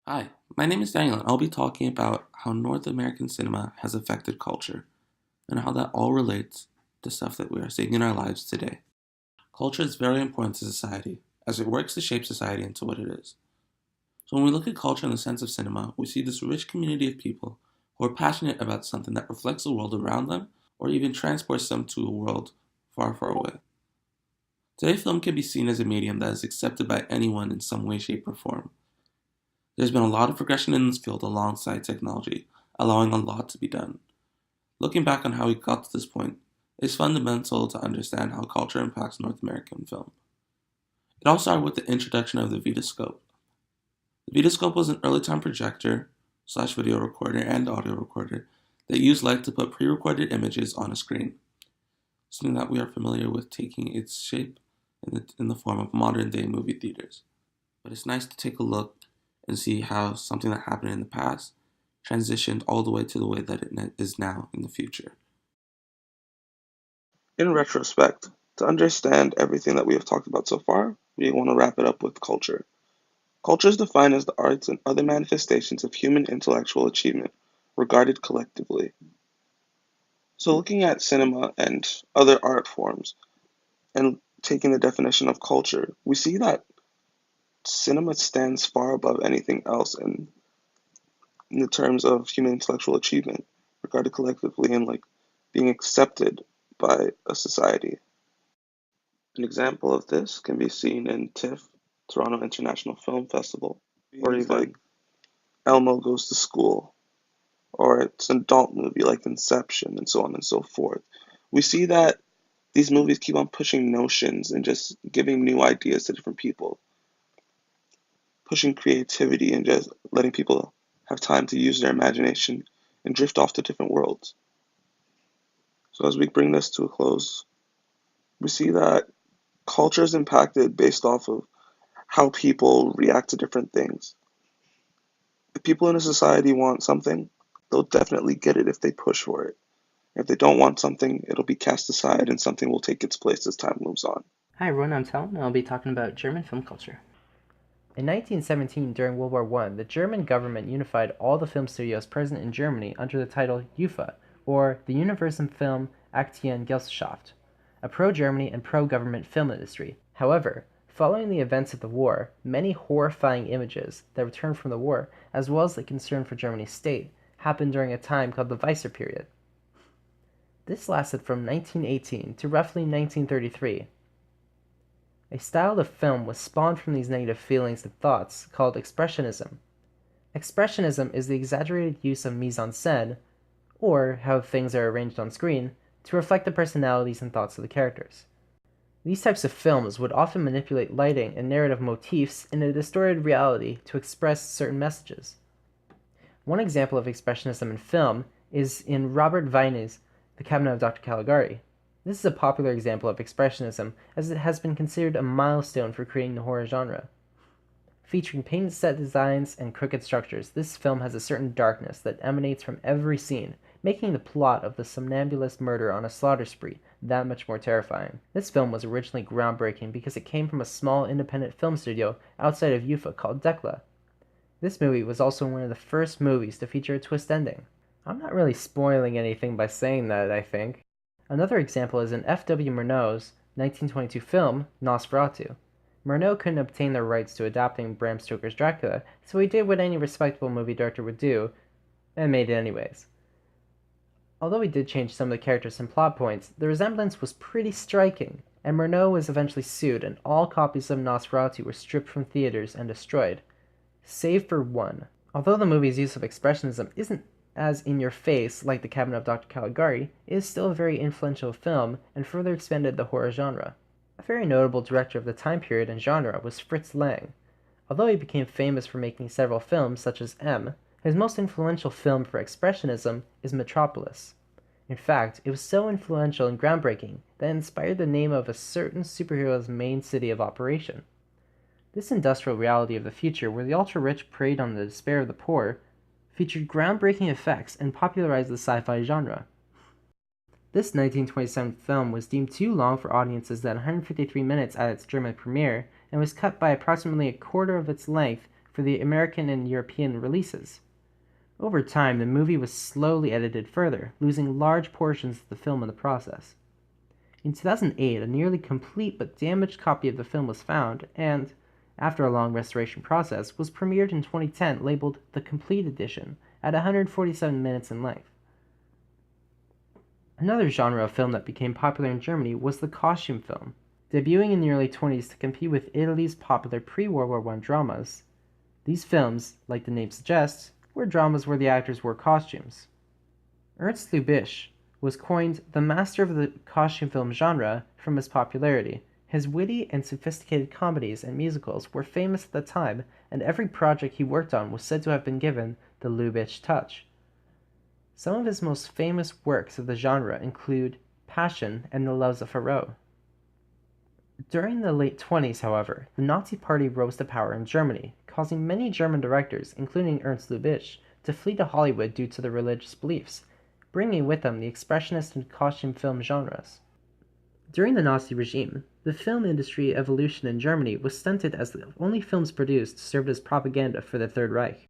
Hi, my name is Daniel, and I'll be talking about how North American cinema has affected culture and how that all relates to stuff that we are seeing in our lives today. Culture is very important to society as it works to shape society into what it is. So, when we look at culture in the sense of cinema, we see this rich community of people who are passionate about something that reflects the world around them or even transports them to a world far, far away. Today, film can be seen as a medium that is accepted by anyone in some way, shape, or form. There's been a lot of progression in this field alongside technology, allowing a lot to be done. Looking back on how we got to this point is fundamental to understand how culture impacts North American film. It all started with the introduction of the Vitascope. The Vitascope was an early time projector slash video recorder and audio recorder that used light to put pre-recorded images on a screen, something that we are familiar with taking its shape in the form of modern day movie theaters. But it's nice to take a look and see how something that happened in the past transitioned all the way to the way that it is now in the future. In retrospect, to understand everything that we have talked about so far, we want to wrap it up with culture. Culture is defined as the arts and other manifestations of human intellectual achievement regarded collectively. So, looking at cinema and other art forms and taking the definition of culture, we see that cinema stands far above anything else in the terms of human intellectual achievement regarded collectively and like being accepted by a society. An example of this can be seen in TIFF, Toronto International Film Festival, or even like Elmo Goes to School, or it's an adult movie like Inception, and so on and so forth. We see that these movies keep on pushing notions and just giving new ideas to different people, pushing creativity and just letting people have time to use their imagination and drift off to different worlds. So, as we bring this to a close, we see that culture is impacted based off of how people react to different things. If people in a society want something, they'll definitely get it if they push for it. If they don't want something, it'll be cast aside and something will take its place as time moves on. Hi everyone, I'm Tal, and I'll be talking about German film culture. In 1917, during World War I, the German government unified all the film studios present in Germany under the title UFA, or the Universum Film Aktiengesellschaft, a pro-Germany and pro-government film industry. However, following the events of the war, many horrifying images that returned from the war, as well as the concern for Germany's state, happened during a time called the Weiser Period. This lasted from 1918 to roughly 1933. A style of film was spawned from these negative feelings and thoughts called Expressionism. Expressionism is the exaggerated use of mise en scène, or how things are arranged on screen, to reflect the personalities and thoughts of the characters. These types of films would often manipulate lighting and narrative motifs in a distorted reality to express certain messages. One example of Expressionism in film is in Robert Wiene's The Cabinet of Dr. Caligari. This is a popular example of Expressionism, as it has been considered a milestone for creating the horror genre. Featuring painted set designs and crooked structures, this film has a certain darkness that emanates from every scene, making the plot of the somnambulist murder on a slaughter spree that much more terrifying. This film was originally groundbreaking because it came from a small independent film studio outside of Ufa called Dekla. This movie was also one of the first movies to feature a twist ending. I'm not really spoiling anything by saying that, I think. Another example is in F.W. Murnau's 1922 film, Nosferatu. Murnau couldn't obtain the rights to adapting Bram Stoker's Dracula, so he did what any respectable movie director would do, and made it anyways. Although he did change some of the characters and plot points, the resemblance was pretty striking, and Murnau was eventually sued, and all copies of Nosferatu were stripped from theaters and destroyed, save for one. Although the movie's use of Expressionism isn't as in your face like The Cabinet of Dr. Caligari, it is still a very influential film and further expanded the horror genre. A very notable director of the time period and genre was Fritz Lang. Although he became famous for making several films such as M, his most influential film for Expressionism is Metropolis. In fact, it was so influential and groundbreaking that it inspired the name of a certain superhero's main city of operation. This industrial reality of the future, where the ultra-rich preyed on the despair of the poor, featured groundbreaking effects and popularized the sci-fi genre. This 1927 film was deemed too long for audiences at 153 minutes at its German premiere and was cut by approximately a quarter of its length for the American and European releases. Over time, the movie was slowly edited further, losing large portions of the film in the process. In 2008, a nearly complete but damaged copy of the film was found and, after a long restoration process, was premiered in 2010 labeled the Complete Edition at 147 minutes in length. Another genre of film that became popular in Germany was the costume film. Debuting in the early 20s to compete with Italy's popular pre-World War I dramas, these films, like the name suggests, were dramas where the actors wore costumes. Ernst Lubitsch was coined the master of the costume film genre from his popularity. His witty and sophisticated comedies and musicals were famous at the time, and every project he worked on was said to have been given the Lubitsch Touch. Some of his most famous works of the genre include Passion and The Loves of Pharaoh. During the late 20s, however, the Nazi Party rose to power in Germany, causing many German directors, including Ernst Lubitsch, to flee to Hollywood due to their religious beliefs, bringing with them the expressionist and costume film genres. During the Nazi regime, the film industry evolution in Germany was stunted as the only films produced served as propaganda for the Third Reich.